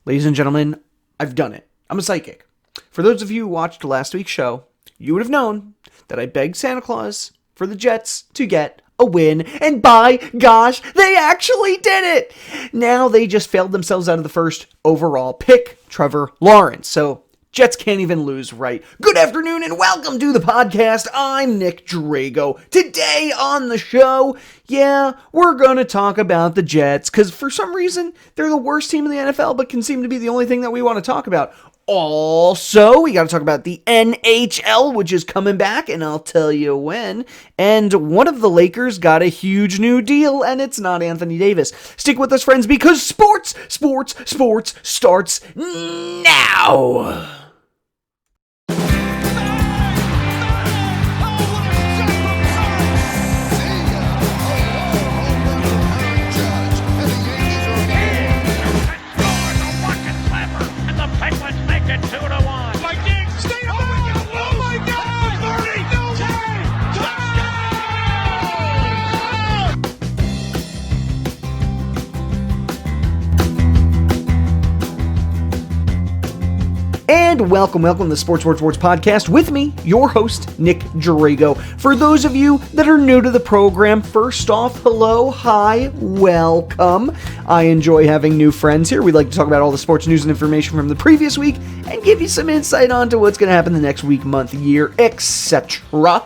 Ladies and gentlemen, I've done it. I'm a psychic. For those of you who watched last week's show, you would have known that I begged Santa Claus for the Jets to get a win, and by gosh, they actually did it! Now they just failed themselves out of the first overall pick, Trevor Lawrence. So, Jets can't even lose, right? Good afternoon and welcome to the podcast. I'm Nick Drago. Today on the show, we're going to talk about the Jets, because for some reason, they're the worst team in the NFL, but can seem to be the only thing that we want to talk about. Also, we got to talk about the NHL, which is coming back, and I'll tell you when. And one of the Lakers got a huge new deal, and it's not Anthony Davis. Stick with us, friends, because sports starts now. And welcome to the Sports Podcast with me, your host, Nick Drago. For those of you that are new to the program, first off, hello, hi, welcome. I enjoy having new friends here. We like to talk about all the sports news and information from the previous week and give you some insight onto what's going to happen the next week, month, year, etc.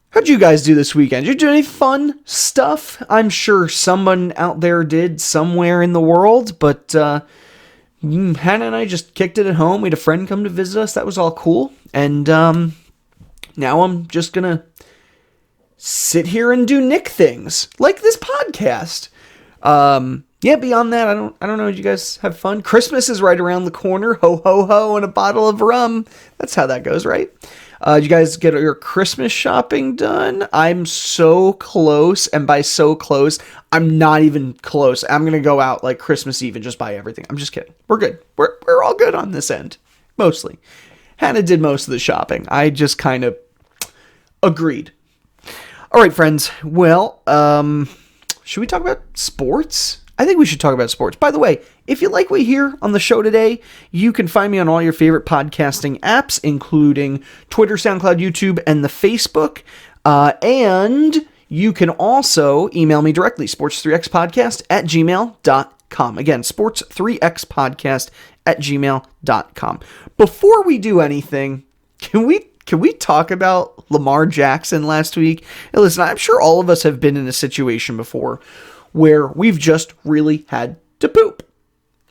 How'd you guys do this weekend? Did you do any fun stuff? I'm sure someone out there did somewhere in the world, but Hannah and I just kicked it at home. We had a friend come to visit us. That was all cool. And now I'm just going to sit here and do Nick things, like this podcast. Beyond that, I don't know. Did you guys have fun? Christmas is right around the corner. Ho, ho, ho, and a bottle of rum. That's how that goes, right? Did you guys get your Christmas shopping done? I'm so close, and by so close, I'm not even close. I'm going to go out like Christmas Eve and just buy everything. I'm just kidding. We're good. We're all good on this end. Mostly. Hannah did most of the shopping. I just kind of agreed. All right, friends. Well, should we talk about sports? I think we should talk about sports. By the way, if you like what you hear on the show today, you can find me on all your favorite podcasting apps, including Twitter, SoundCloud, YouTube, and the Facebook. And you can also email me directly, sports3xpodcast@gmail.com. Again, sports3xpodcast@gmail.com. Before we do anything, can we talk about Lamar Jackson last week? Now, listen, I'm sure all of us have been in a situation before where we've just really had to poop.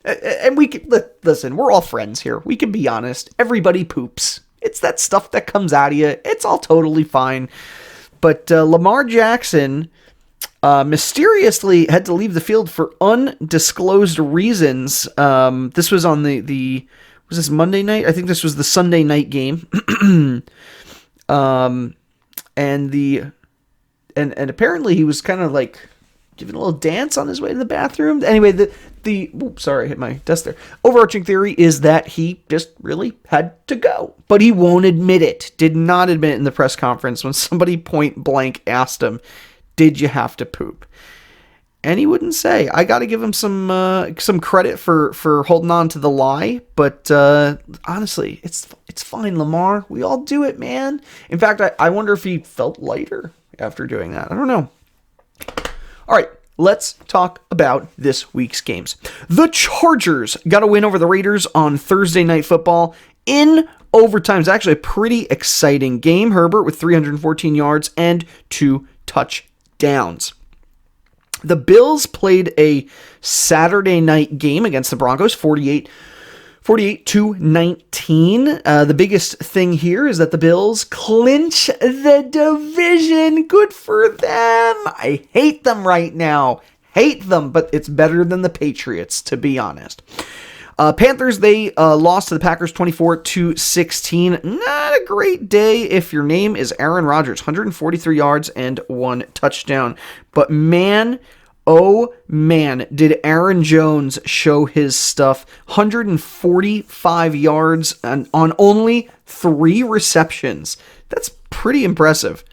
And we can, listen, we're all friends here. We can be honest. Everybody poops. It's that stuff that comes out of you. It's all totally fine. But Lamar Jackson mysteriously had to leave the field for undisclosed reasons. This was on was this Monday night? I think this was the Sunday night game. And apparently he was kind of like giving a little dance on his way to the bathroom. Anyway, sorry, I hit my desk there. Overarching theory is that he just really had to go, but he won't admit it. Did not admit it in the press conference when somebody point blank asked him, "Did you have to poop?" And he wouldn't say. I got to give him some credit for holding on to the lie, but honestly, it's fine, Lamar. We all do it, man. In fact, I wonder if he felt lighter after doing that. I don't know. All right, let's talk about this week's games. The Chargers got a win over the Raiders on Thursday Night Football in overtime. It's actually a pretty exciting game. Herbert with 314 yards and 2 touchdowns. The Bills played a Saturday night game against the Broncos, 48-19. The biggest thing here is that the Bills clinch the division. Good for them. I hate them right now. Hate them, but it's better than the Patriots, to be honest. Panthers, they lost to the Packers 24-16. Not a great day if your name is Aaron Rodgers. 143 yards and 1 touchdown. But man, oh man, did Aaron Jones show his stuff. 145 yards on only 3 receptions. That's pretty impressive.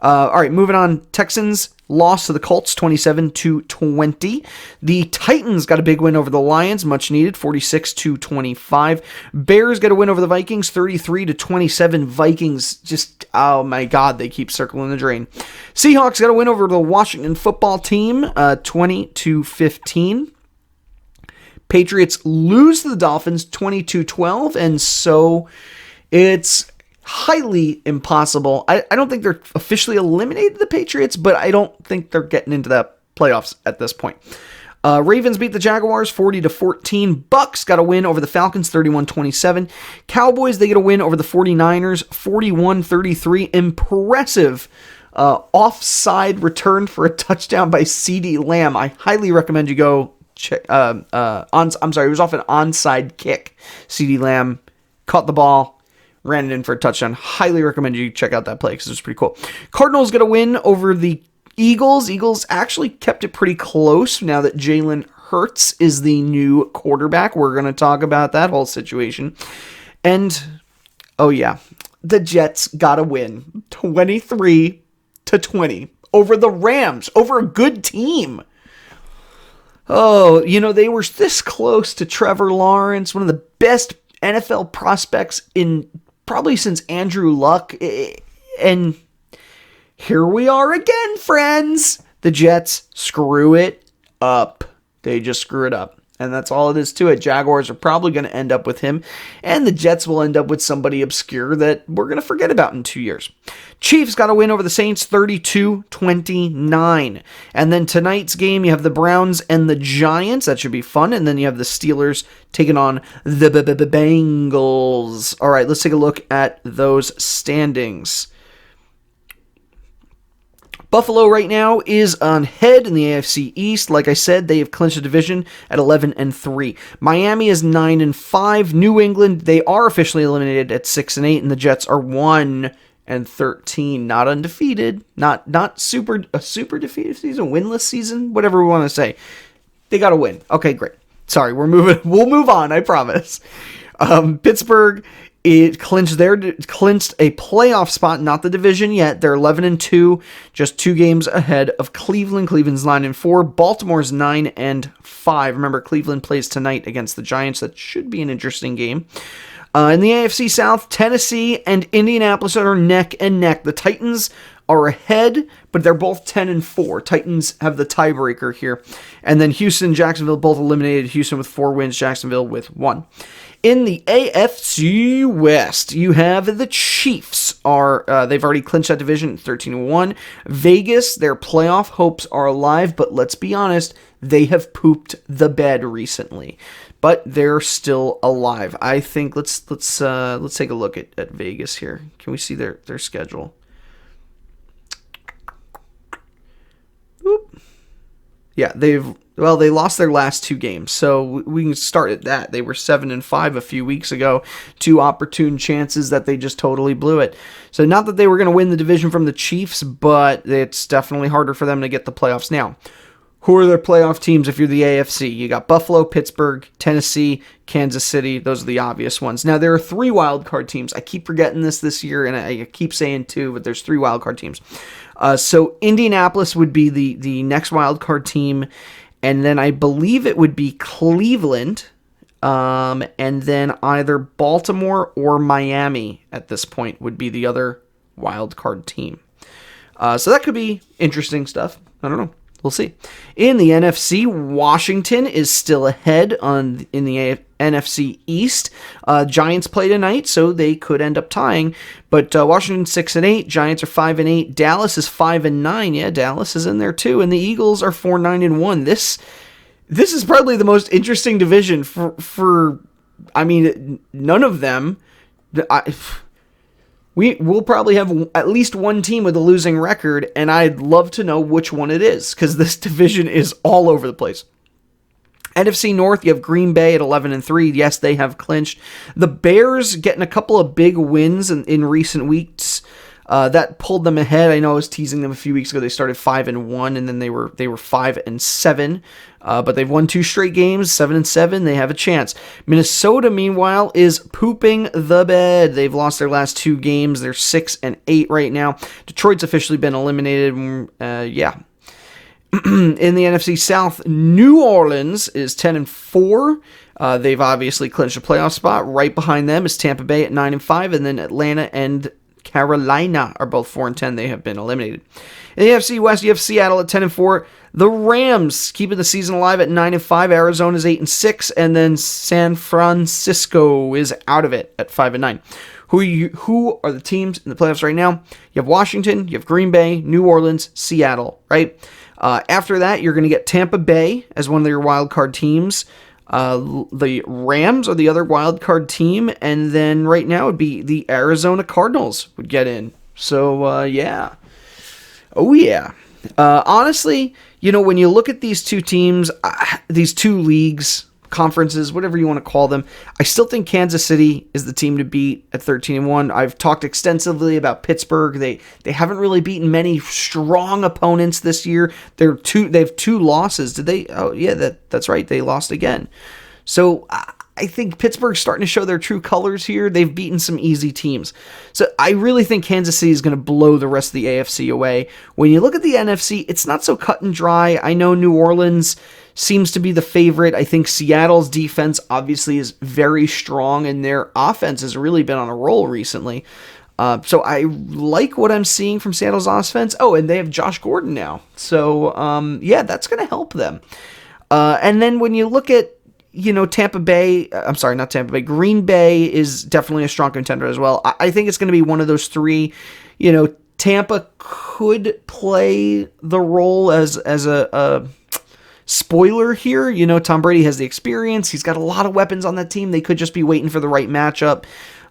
All right, moving on. Texans lost to the Colts 27-20. The Titans got a big win over the Lions, much needed, 46-25. Bears got a win over the Vikings, 33-27. Vikings just, oh my God, they keep circling the drain. Seahawks got a win over the Washington football team, 20-15. Patriots lose to the Dolphins 22-12, and so it's highly impossible. I don't think they're officially eliminated, the Patriots, but I don't think they're getting into the playoffs at this point. Ravens beat the Jaguars 40-14. Bucks got a win over the Falcons 31-27. Cowboys, they get a win over the 49ers 41-33. Impressive offside return for a touchdown by CeeDee Lamb. I highly recommend you go check. It was off an onside kick. CeeDee Lamb caught the ball, ran it in for a touchdown. Highly recommend you check out that play because it's pretty cool. Cardinals get a win over the Eagles. Eagles actually kept it pretty close now that Jalen Hurts is the new quarterback. We're going to talk about that whole situation. And, oh yeah, the Jets got a win 23-20 over the Rams, over a good team. Oh, they were this close to Trevor Lawrence, one of the best NFL prospects in probably since Andrew Luck, and here we are again, friends. The Jets screw it up. They just screw it up, and that's all it is to it. Jaguars are probably going to end up with him, and the Jets will end up with somebody obscure that we're going to forget about in 2 years. Chiefs got a win over the Saints 32-29. And then tonight's game, you have the Browns and the Giants. That should be fun. And then you have the Steelers taking on the Bengals. All right, let's take a look at those standings. Buffalo right now is on head in the AFC East. Like I said, they have clinched the division at 11-3. Miami is 9-5. New England, they are officially eliminated at 6-8, and the Jets are 1-13, not undefeated, not super defeated season, winless season, whatever we want to say. They got to win. Okay, great. Sorry, we'll move on, I promise. Pittsburgh, it clinched a playoff spot, not the division yet. They're 11-2, just 2 games ahead of Cleveland. Cleveland's 9-4. Baltimore's 9-5. Remember, Cleveland plays tonight against the Giants. That should be an interesting game. In the AFC South, Tennessee and Indianapolis are neck and neck. The Titans are ahead, but they're both 10-4. Titans have the tiebreaker here. And then Houston, Jacksonville both eliminated. Houston with 4 wins, Jacksonville with 1. In the AFC West, you have the Chiefs. They've already clinched that division at 13-1. Vegas, their playoff hopes are alive, but let's be honest, they have pooped the bed recently. But they're still alive. I think let's take a look at Vegas here. Can we see their schedule? Boop. Yeah, they lost their last 2 games, so we can start at that. They were 7-5 a few weeks ago. 2 opportune chances that they just totally blew it. So not that they were going to win the division from the Chiefs, but it's definitely harder for them to get the playoffs now. Who are their playoff teams if you're the AFC? You got Buffalo, Pittsburgh, Tennessee, Kansas City. Those are the obvious ones. Now, there are 3 wildcard teams. I keep forgetting this year, and I keep saying 2, but there's 3 wildcard teams. So Indianapolis would be the next wildcard team, and then I believe it would be Cleveland, and then either Baltimore or Miami at this point would be the other wildcard team. So that could be interesting stuff. I don't know. We'll see. In the NFC, Washington is still ahead in the NFC East. Giants play tonight, so they could end up tying. But Washington's 6-8. Giants are 5-8. Dallas is 5-9. Yeah, Dallas is in there too. And the Eagles are 4-9-1. This is probably the most interesting division for none of them. We'll probably have at least one team with a losing record, and I'd love to know which one it is, because this division is all over the place. NFC North, you have Green Bay at 11-3. Yes, they have clinched. The Bears getting a couple of big wins in recent weeks. That pulled them ahead. I know I was teasing them a few weeks ago. They started 5-1, and then they were 5-7. But they've won 2 straight games, 7-7. They have a chance. Minnesota, meanwhile, is pooping the bed. They've lost their last 2 games. They're 6-8 right now. Detroit's officially been eliminated. In the NFC South, New Orleans is 10-4. They've obviously clinched a playoff spot. Right behind them is Tampa Bay at 9-5, and then Atlanta and Carolina are both 4-10. They have been eliminated. In the NFC West, you have Seattle at 10-4. The Rams keeping the season alive at 9-5. Arizona's 8-6, and then San Francisco is out of it at 5-9. Who are the teams in the playoffs right now? You have Washington, you have Green Bay, New Orleans, Seattle, right? After that, you're going to get Tampa Bay as one of your wild card teams. The Rams are the other wild card team, and then right now would be the Arizona Cardinals would get in. So, yeah. Oh, yeah. Honestly, when you look at these 2 teams, these 2 leagues, conferences, whatever you want to call them, I still think Kansas City is the team to beat at 13-1. I've talked extensively about Pittsburgh. They haven't really beaten many strong opponents this year. They have 2 losses. Did they? Oh yeah, that's right. They lost again. So I think Pittsburgh's starting to show their true colors here. They've beaten some easy teams. So I really think Kansas City is going to blow the rest of the AFC away. When you look at the NFC, it's not so cut and dry. I know New Orleans seems to be the favorite. I think Seattle's defense obviously is very strong, and their offense has really been on a roll recently. So I like what I'm seeing from Seattle's offense. Oh, and they have Josh Gordon now. So, yeah, that's going to help them. And then when you look at, Tampa Bay, I'm sorry, not Tampa Bay, Green Bay is definitely a strong contender as well. I think it's going to be one of those 3. Tampa could play the role as a spoiler here. Tom Brady has the experience. He's got a lot of weapons on that team. They could just be waiting for the right matchup.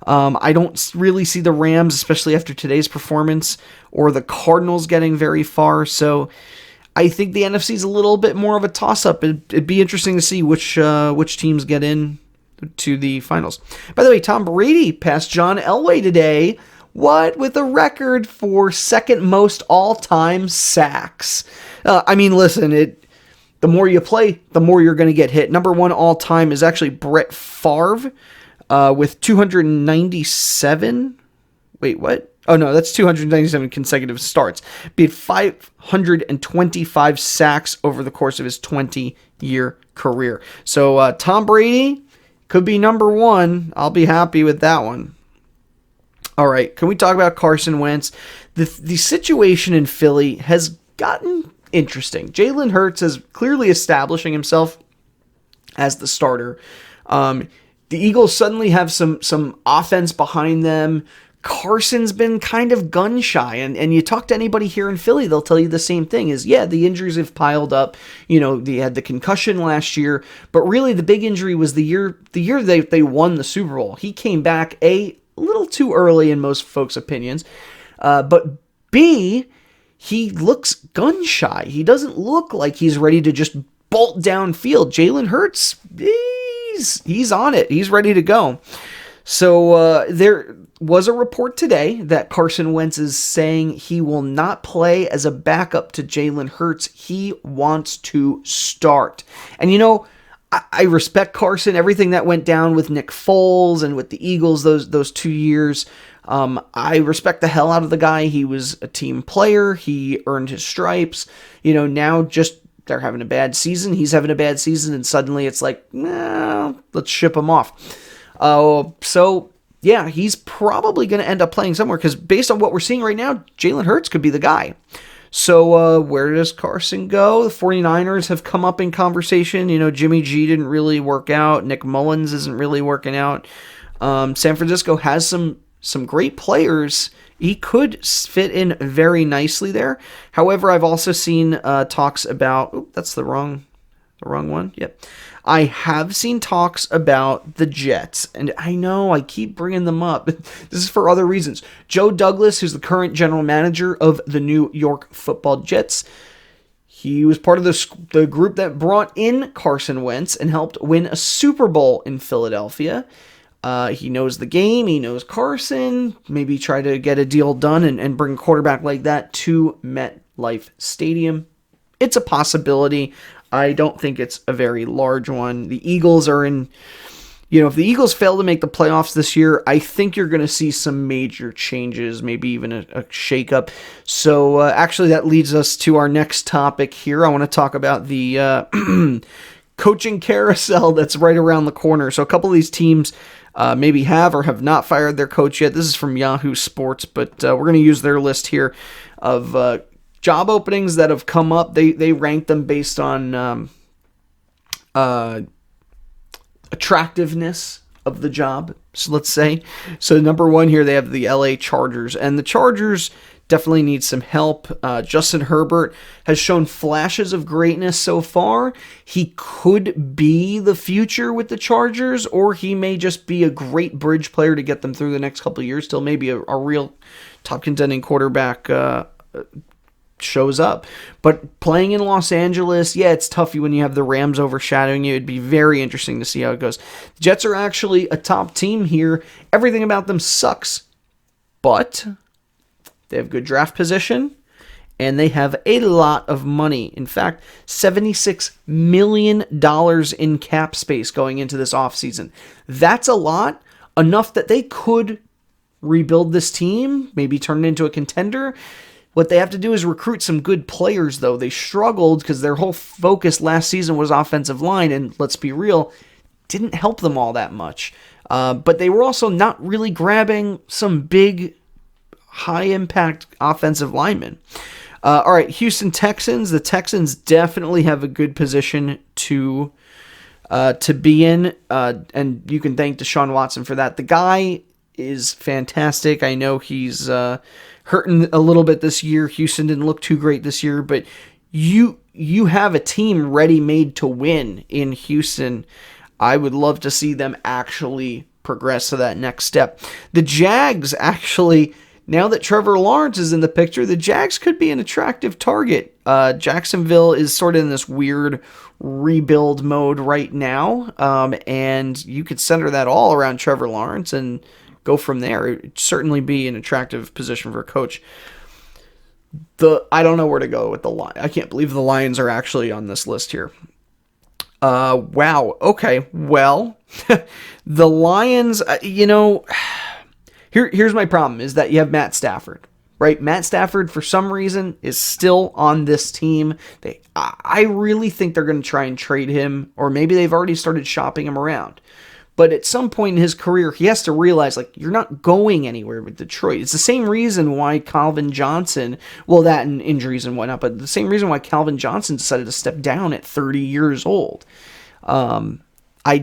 I don't really see the Rams, especially after today's performance, or the Cardinals getting very far. So I think the NFC is a little bit more of a toss-up. It'd be interesting to see which teams get in to the finals. By the way, Tom Brady passed John Elway today. What? With a record for second most all-time sacks. Listen, the more you play, the more you're going to get hit. Number 1 all-time is actually Brett Favre with 297. Wait, what? Oh, no, that's 297 consecutive starts. Be it 525 sacks over the course of his 20-year career. So Tom Brady could be number 1. I'll be happy with that one. All right, can we talk about Carson Wentz? The situation in Philly has gotten interesting. Jalen Hurts is clearly establishing himself as the starter. The Eagles suddenly have some offense behind them. Carson's been kind of gun shy, and you talk to anybody here in Philly, they'll tell you the same thing is, yeah, the injuries have piled up. They had the concussion last year, but really the big injury was the year they won the Super Bowl. He came back a little too early in most folks' opinions, but B, he looks gun shy. He doesn't look like he's ready to just bolt downfield. Jalen Hurts, he's on it. He's ready to go. So there was a report today that Carson Wentz is saying he will not play as a backup to Jalen Hurts. He wants to start. And I respect Carson, everything that went down with Nick Foles and with the Eagles those 2 years. I respect the hell out of the guy. He was a team player. He earned his stripes. Now just they're having a bad season. He's having a bad season, and suddenly it's like, nah, let's ship him off. So yeah, he's probably going to end up playing somewhere because based on what we're seeing right now, Jalen Hurts could be the guy. So where does Carson go? The 49ers have come up in conversation. Jimmy G didn't really work out. Nick Mullins isn't really working out. San Francisco has some great players. He could fit in very nicely there. However, I've also seen talks about... that's the wrong one. Yep. I have seen talks about the Jets, and I know I keep bringing them up. This is for other reasons. Joe Douglas, who's the current general manager of the New York Football Jets, he was part of the group that brought in Carson Wentz and helped win a Super Bowl in Philadelphia. He knows the game. He knows Carson. Maybe try to get a deal done and bring a quarterback like that to MetLife Stadium. It's a possibility. I don't think it's a very large one. The Eagles are in... if the Eagles fail to make the playoffs this year, I think you're going to see some major changes, maybe even a shakeup. So actually that leads us to our next topic here. I want to talk about the coaching carousel that's right around the corner. So a couple of these teams maybe have or have not fired their coach yet. This is from Yahoo Sports, but we're going to use their list here of job openings that have come up. They rank them based on attractiveness of the job, so let's say. So number one here, they have the LA Chargers, and the Chargers definitely need some help. Justin Herbert has shown flashes of greatness so far. He could be the future with the Chargers, or he may just be a great bridge player to get them through the next couple of years till maybe a real top contending quarterback shows up. But playing in Los Angeles, yeah, it's tough when you have the Rams overshadowing you. It'd be very interesting to see how it goes. The Jets are actually a top team here. Everything about them sucks, but they have good draft position, and they have a lot of money. In fact, $76 million in cap space going into this offseason. That's a lot, enough that they could rebuild this team, maybe turn it into a contender. What they have to do is recruit some good players, though. They struggled because their whole focus last season was offensive line, and let's be real, didn't help them all that much. But they were also not really grabbing some big, high-impact offensive linemen. All right, Houston Texans. The Texans definitely have a good position to be in, and you can thank Deshaun Watson for that. The guy is fantastic. I know he's hurting a little bit this year. Houston didn't look too great this year, but you have a team ready-made to win in Houston. I would love to see them actually progress to that next step. The Jags, actually, now that Trevor Lawrence is in the picture, the Jags could be an attractive target. Jacksonville is sort of in this weird rebuild mode right now, and you could center that all around Trevor Lawrence and go from there. It'd certainly be an attractive position for a coach. I don't know where to go with the Lions. I can't believe the Lions are actually on this list here. Wow. Okay. Well, the Lions, here's my problem is that you have Matt Stafford, right? Matt Stafford, for some reason, is still on this team. I really think they're going to try and trade him, or maybe they've already started shopping him around. But at some point in his career, he has to realize, you're not going anywhere with Detroit. It's the same reason why Calvin Johnson, well, that and injuries and whatnot, but the same reason why Calvin Johnson decided to step down at 30 years old. I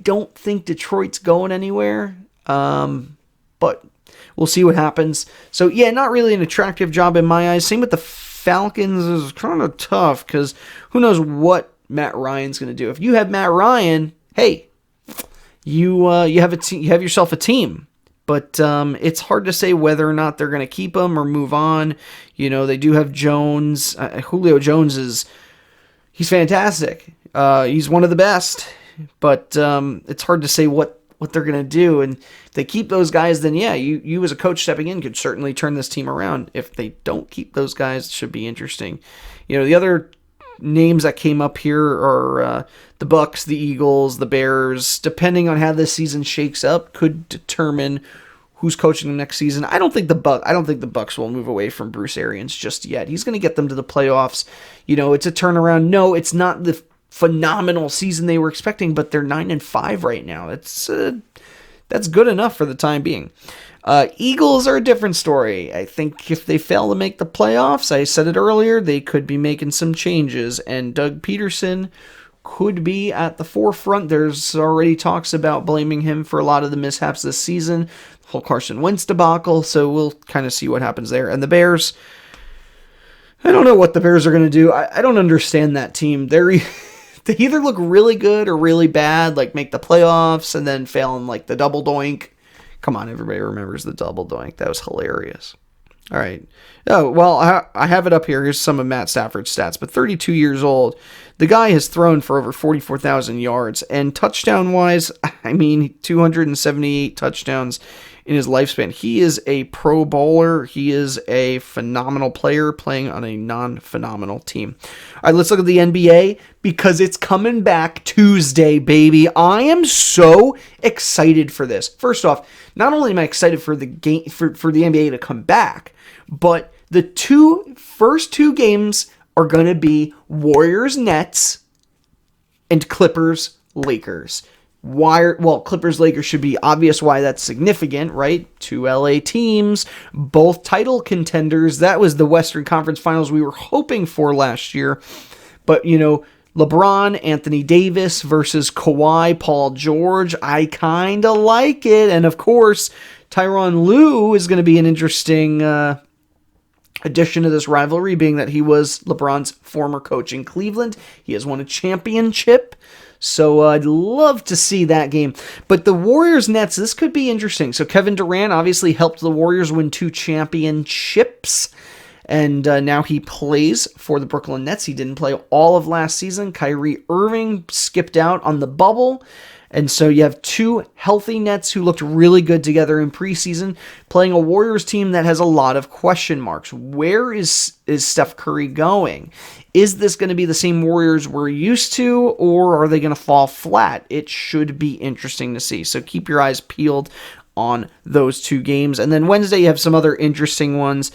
don't think Detroit's going anywhere, but we'll see what happens. So, yeah, not really an attractive job in my eyes. Same with the Falcons is kind of tough because who knows what Matt Ryan's going to do. If you have Matt Ryan, hey, you have yourself a team, but it's hard to say whether or not they're going to keep him or move on. They do have Jones. Julio Jones he's fantastic. He's one of the best, but it's hard to say what they're going to do. And if they keep those guys, then yeah, you as a coach stepping in could certainly turn this team around. If they don't keep those guys, it should be interesting. The other names that came up here are the Bucks, the Eagles, the Bears. Depending on how this season shakes up, could determine who's coaching them next season. I don't think the Bucks will move away from Bruce Arians just yet. He's going to get them to the playoffs. It's a turnaround. No, it's not the phenomenal season they were expecting, but they're 9-5 right now. That's good enough for the time being. Eagles are a different story. I think if they fail to make the playoffs, I said it earlier, they could be making some changes, and Doug Peterson could be at the forefront. There's already talks about blaming him for a lot of the mishaps this season, the whole Carson Wentz debacle, so we'll kind of see what happens there. And the Bears, I don't know what the Bears are going to do. I don't understand that team. They either look really good or really bad, like make the playoffs and then fail in the double doink. Come on, everybody remembers the double doink. That was hilarious. All right. Oh, well, I have it up here. Here's some of Matt Stafford's stats. But 32 years old, The guy has thrown for over 44,000 yards, and touchdown-wise, 278 touchdowns in his lifespan. He is a pro bowler. He is a phenomenal player playing on a non-phenomenal team. All right, let's look at the NBA because it's coming back Tuesday, baby. I am so excited for this. First off, not only am I excited for the game for the NBA to come back, but the first two games are going to be Warriors-Nets and Clippers-Lakers. Clippers-Lakers should be obvious why that's significant, right? Two LA teams, both title contenders. That was the Western Conference Finals we were hoping for last year. But, LeBron, Anthony Davis versus Kawhi, Paul George. I kind of like it. And, of course, Tyronn Lue is going to be an interesting addition to this rivalry, being that he was LeBron's former coach in Cleveland. He has won a championship, so I'd love to see that game. But the Warriors-Nets, this could be interesting. So Kevin Durant obviously helped the Warriors win 2 championships, and now he plays for the Brooklyn Nets. He didn't play all of last season. Kyrie Irving skipped out on the bubble. And so you have 2 healthy Nets who looked really good together in preseason, playing a Warriors team that has a lot of question marks. Where is Steph Curry going? Is this going to be the same Warriors we're used to, or are they going to fall flat? It should be interesting to see. So keep your eyes peeled on those 2 games. And then Wednesday you have some other interesting ones.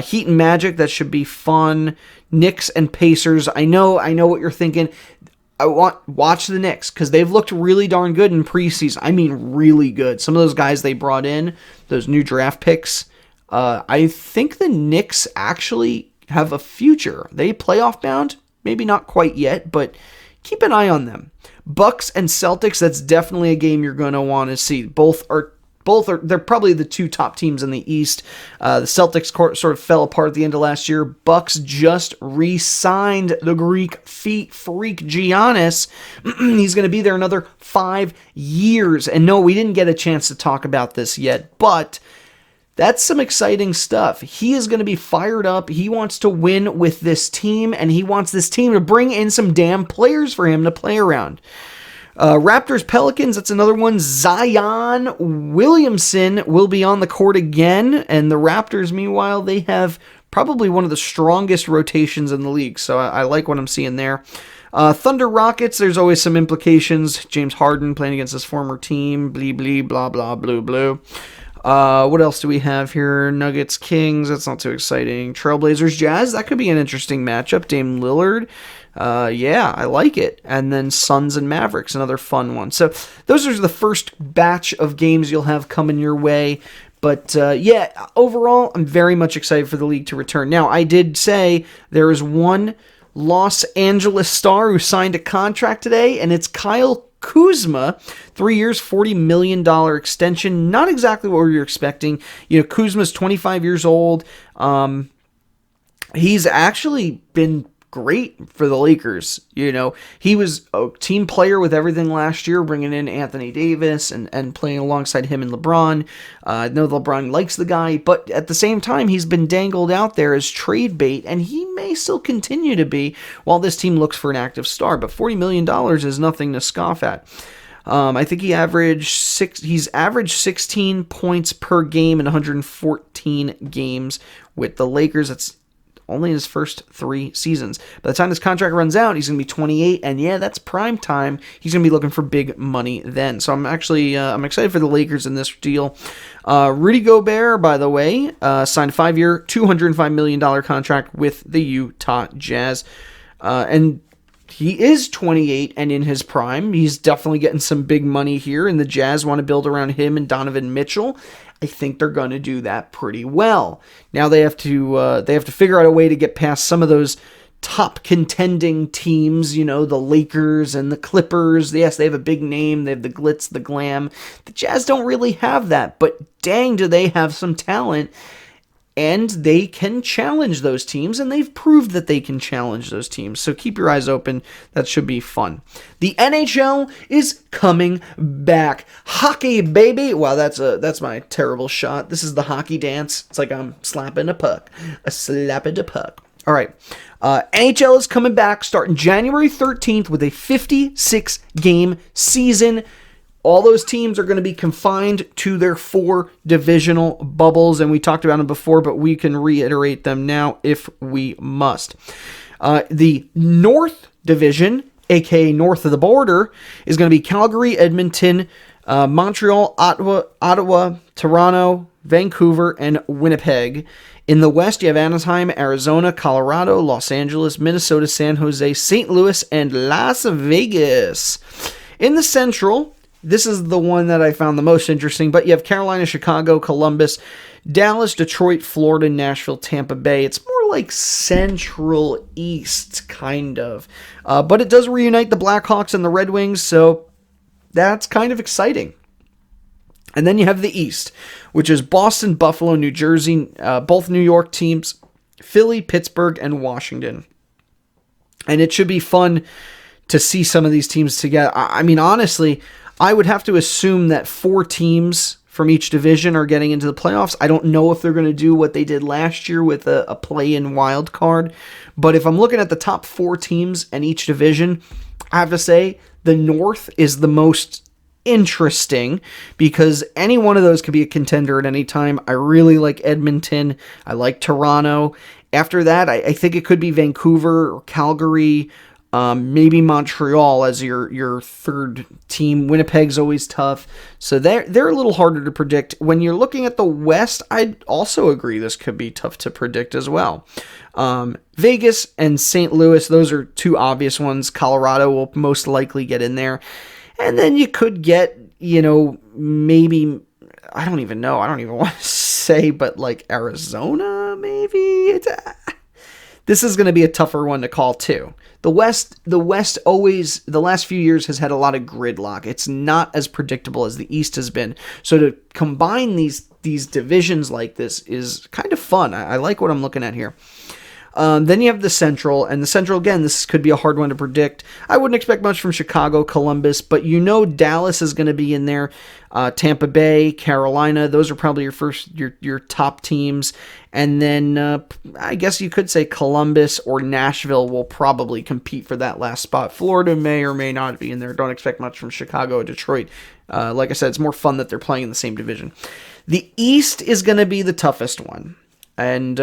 Heat and Magic, that should be fun. Knicks and Pacers. I know what you're thinking. Watch the Knicks, because they've looked really darn good in preseason. I mean, really good. Some of those guys they brought in, those new draft picks, I think the Knicks actually have a future. They playoff bound? Maybe not quite yet, but keep an eye on them. Bucks and Celtics, that's definitely a game you're going to want to see. They're probably the 2 top teams in the East. The Celtics sort of fell apart at the end of last year. Bucks just re-signed the Greek freak Giannis. He's going to be there another 5 years. And no, we didn't get a chance to talk about this yet, but that's some exciting stuff. He is going to be fired up. He wants to win with this team, and he wants this team to bring in some damn players for him to play around. Raptors Pelicans, that's another one. Zion Williamson will be on the court again, and the Raptors, meanwhile, they have probably one of the strongest rotations in the league, so I like what I'm seeing there. Thunder Rockets, there's always some implications. James Harden playing against his former team, blee blee, blah blah, blue blue. What else do we have here? Nuggets Kings, that's not too exciting. Trailblazers Jazz, that could be an interesting matchup. Dame Lillard. Yeah, I like it. And then Suns and Mavericks, another fun one. So those are the first batch of games you'll have coming your way. But yeah, overall, I'm very much excited for the league to return. Now, I did say there is one Los Angeles star who signed a contract today, and it's Kyle Kuzma, 3 years, $40 million extension. Not exactly what we were expecting. Kuzma's 25 years old. He's actually been great for the Lakers. He was a team player with everything last year, bringing in Anthony Davis and playing alongside him and LeBron. I know LeBron likes the guy, but at the same time, he's been dangled out there as trade bait, and he may still continue to be while this team looks for an active star. But $40 million is nothing to scoff at. I think he's averaged 16 points per game in 114 games with the Lakers. That's only his first 3 seasons. By the time this contract runs out, he's going to be 28, and yeah, that's prime time. He's going to be looking for big money then. So I'm excited for the Lakers in this deal. Rudy Gobert, by the way, signed a 5-year, $205 million contract with the Utah Jazz. And he is 28 and in his prime. He's definitely getting some big money here, and the Jazz want to build around him and Donovan Mitchell. I think they're going to do that pretty well. Now they have to figure out a way to get past some of those top contending teams, the Lakers and the Clippers. Yes, they have a big name. They have the glitz, the glam. The Jazz don't really have that, but dang, do they have some talent. And they can challenge those teams, and they've proved that they can challenge those teams. So keep your eyes open. That should be fun. The NHL is coming back. Hockey, baby. Wow, that's my terrible shot. This is the hockey dance. It's like I'm slapping a puck. A slapping a puck. All right. NHL is coming back starting January 13th with a 56-game season. All those teams are going to be confined to their 4 divisional bubbles, and we talked about them before, but we can reiterate them now if we must. The North Division, aka north of the border, is going to be Calgary, Edmonton, Montreal, Ottawa, Toronto, Vancouver, and Winnipeg. In the West, you have Anaheim, Arizona, Colorado, Los Angeles, Minnesota, San Jose, St. Louis, and Las Vegas. In the Central, this is the one that I found the most interesting, but you have Carolina, Chicago, Columbus, Dallas, Detroit, Florida, Nashville, Tampa Bay. It's more like Central East, kind of. But it does reunite the Blackhawks and the Red Wings, so that's kind of exciting. And then you have the East, which is Boston, Buffalo, New Jersey, both New York teams, Philly, Pittsburgh, and Washington. And it should be fun to see some of these teams together. I mean, honestly, I would have to assume that 4 teams from each division are getting into the playoffs. I don't know if they're going to do what they did last year with a play-in wild card. But if I'm looking at the top 4 teams in each division, I have to say the North is the most interesting because any one of those could be a contender at any time. I really like Edmonton. I like Toronto. After that, I think it could be Vancouver or Calgary, maybe Montreal as your third team. Winnipeg's always tough. So they're a little harder to predict. When you're looking at the West, I'd also agree this could be tough to predict as well. Vegas and St. Louis, those are 2 obvious ones. Colorado will most likely get in there. And then you could get, maybe, I don't even know. I don't even want to say, but like Arizona, maybe. This is going to be a tougher one to call too. The West always, the last few years, has had a lot of gridlock. It's not as predictable as the East has been. So to combine these divisions like this is kind of fun. I like what I'm looking at here. Then you have the Central, and the Central, again, this could be a hard one to predict. I wouldn't expect much from Chicago, Columbus, but Dallas is going to be in there. Tampa Bay, Carolina, those are probably your top teams. And then I guess you could say Columbus or Nashville will probably compete for that last spot. Florida may or may not be in there. Don't expect much from Chicago or Detroit. Like I said, it's more fun that they're playing in the same division. The East is going to be the toughest one. And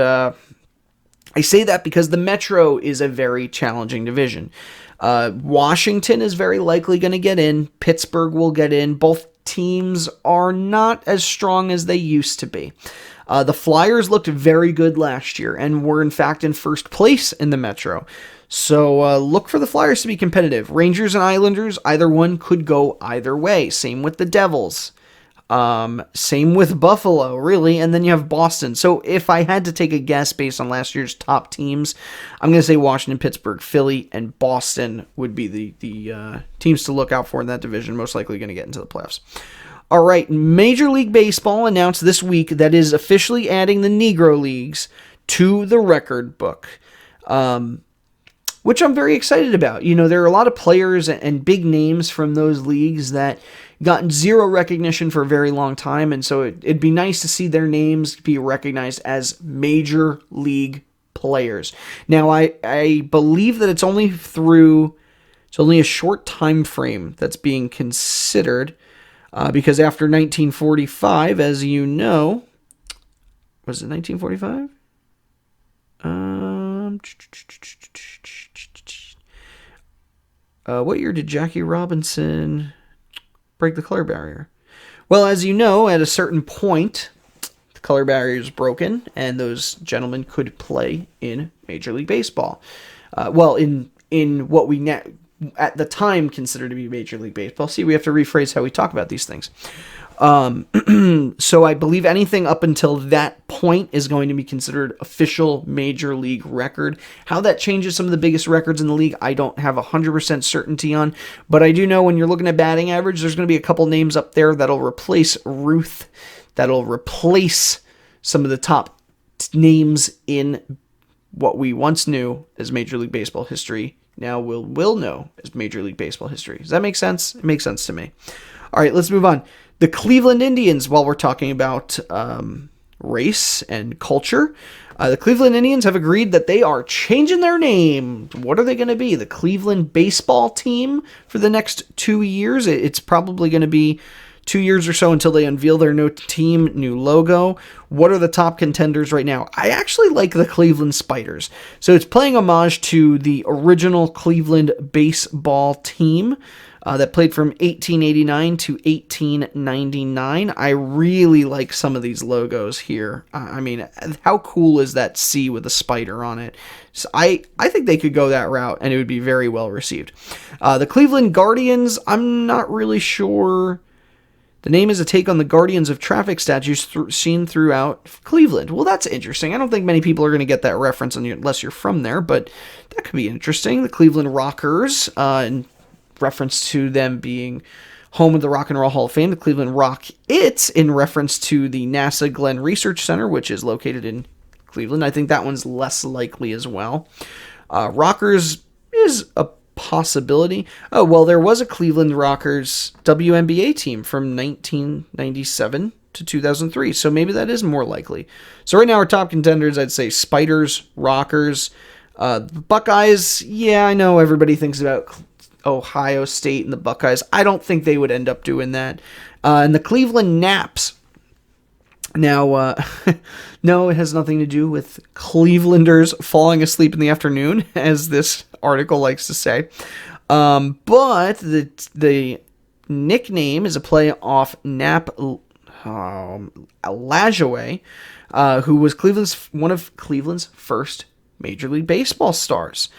I say that because the Metro is a very challenging division. Washington is very likely going to get in. Pittsburgh will get in. Both teams are not as strong as they used to be. The Flyers looked very good last year and were, in fact, in first place in the Metro. So look for the Flyers to be competitive. Rangers and Islanders, either one could go either way. Same with the Devils. Same with Buffalo, really, and then you have Boston. So if I had to take a guess based on last year's top teams, I'm going to say Washington, Pittsburgh, Philly, and Boston would be the teams to look out for in that division, most likely going to get into the playoffs. All right, Major League Baseball announced this week that is officially adding the Negro Leagues to the record book, which I'm very excited about. There are a lot of players and big names from those leagues that gotten zero recognition for a very long time, and so it'd be nice to see their names be recognized as major league players. Now, I believe that it's only a short time frame that's being considered, because after 1945, as you know, was it 1945? What year did Jackie Robinson break the color barrier? Well, as you know, at a certain point, the color barrier is broken, and those gentlemen could play in Major League Baseball. In what we at the time considered to be Major League Baseball. See, we have to rephrase how we talk about these things. So I believe anything up until that point is going to be considered official Major League record. How that changes some of the biggest records in the league, I don't have 100% certainty on, but I do know when you're looking at batting average, there's going to be a couple names up there that'll replace Ruth, that'll replace some of the top names in what we once knew as Major League Baseball history. Now will know as Major League Baseball history. Does that make sense? It makes sense to me. All right, let's move on. The Cleveland Indians, while we're talking about race and culture, The Cleveland Indians have agreed that they are changing their name. What are they going to be? The Cleveland baseball team for the next 2 years? It's probably going to be 2 years or so until they unveil their new team, new logo. What are the top contenders right now? I actually like the Cleveland Spiders. So it's paying homage to the original Cleveland baseball team that played from 1889 to 1899. I really like some of these logos here. I mean, how cool is that C with a spider on it? So I think they could go that route, and it would be very well received. The Cleveland Guardians, I'm not really sure. The name is a take on the Guardians of Traffic statues seen throughout Cleveland. Well, that's interesting. I don't think many people are going to get that reference unless you're from there, but that could be interesting. The Cleveland Rockers, in reference to them being home of the Rock and Roll Hall of Fame. The Cleveland Rockets, in reference to the NASA Glenn Research Center, which is located in Cleveland. I think that one's less likely as well. Rockers is a possibility. Oh, well, there was a Cleveland Rockers WNBA team from 1997 to 2003, so maybe that is more likely. So right now our top contenders, I'd say Spiders, Rockers, Buckeyes. Yeah, I know everybody thinks about Ohio State and the Buckeyes. I don't think they would end up doing that. And the Cleveland Naps. Now, no, it has nothing to do with Clevelanders falling asleep in the afternoon, as this article likes to say. But the nickname is a play off Nap Lajoie, who was one of Cleveland's first Major League Baseball stars.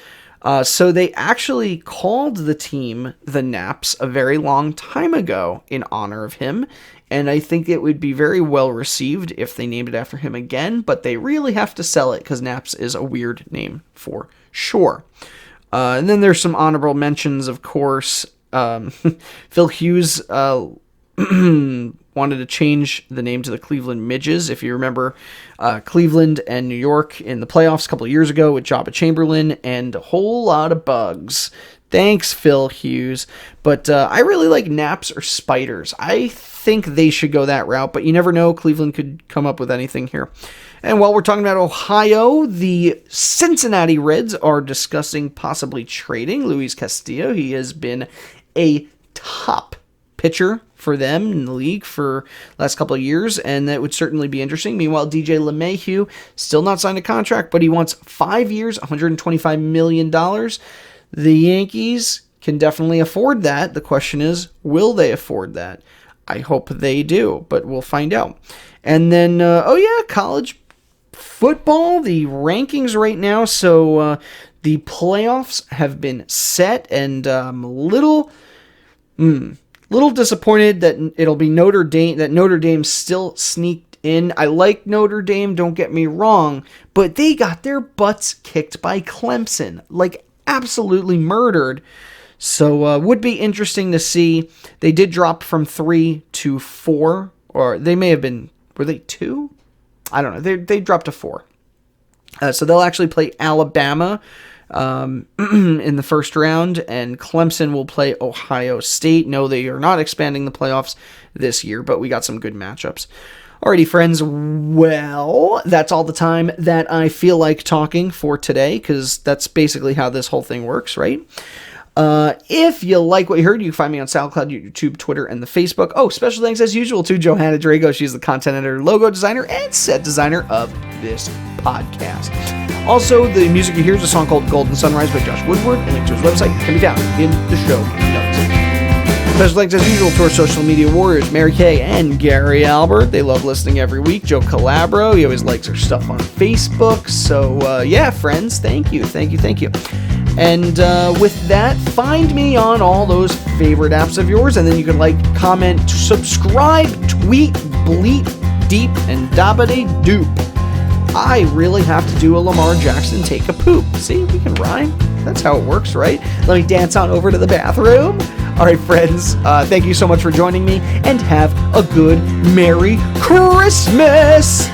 So they actually called the team the Naps a very long time ago in honor of him, and I think it would be very well received if they named it after him again, but they really have to sell it because Naps is a weird name for sure. And then there's some honorable mentions, of course. Phil Hughes wanted to change the name to the Cleveland Midges. If you remember, Cleveland and New York in the playoffs a couple of years ago with Jabba Chamberlain and a whole lot of bugs. Thanks, Phil Hughes. But I really like Naps or Spiders. I think they should go that route, but you never know. Cleveland could come up with anything here. And while we're talking about Ohio, the Cincinnati Reds are discussing possibly trading Luis Castillo. He has been a top pitcher for them in the league for the last couple of years, and that would certainly be interesting. Meanwhile, DJ LeMahieu still not signed a contract, but he wants 5 years, $125 million. The Yankees can definitely afford that. The question is, will they afford that? I hope they do, but we'll find out. And then, college football, the rankings right now. So the playoffs have been set, and I'm a little disappointed that it'll be Notre Dame, that Notre Dame still sneaked in. I like Notre Dame, don't get me wrong, but they got their butts kicked by Clemson, like absolutely murdered. So would be interesting to see. They did drop from 3 to 4, or they may have been, were they 2? I don't know. They dropped to 4. So they'll actually play Alabama in the first round, and Clemson will play Ohio State. No, they are not expanding the playoffs this year, but we got some good matchups. Alrighty, friends. Well, that's all the time that I feel like talking for today, because that's basically how this whole thing works, right? If you like what you heard, you can find me on SoundCloud, YouTube, Twitter, and the Facebook. Oh, special thanks as usual to Johanna Drago. She's the content editor, logo designer, and set designer of this podcast. Also, the music you hear is a song called Golden Sunrise by Josh Woodward. A link to his website can be found in the show notes. Special thanks as usual to our social media warriors, Mary Kay and Gary Albert. They love listening every week. Joe Calabro, he always likes our stuff on Facebook. So, friends, thank you. And with that, find me on all those favorite apps of yours, and then you can like, comment, subscribe, tweet, bleep, deep, and dabbity-doop. I really have to do a Lamar Jackson take a poop. See, we can rhyme. That's how it works, right? Let me dance on over to the bathroom. All right, friends, thank you so much for joining me, and have a good Merry Christmas!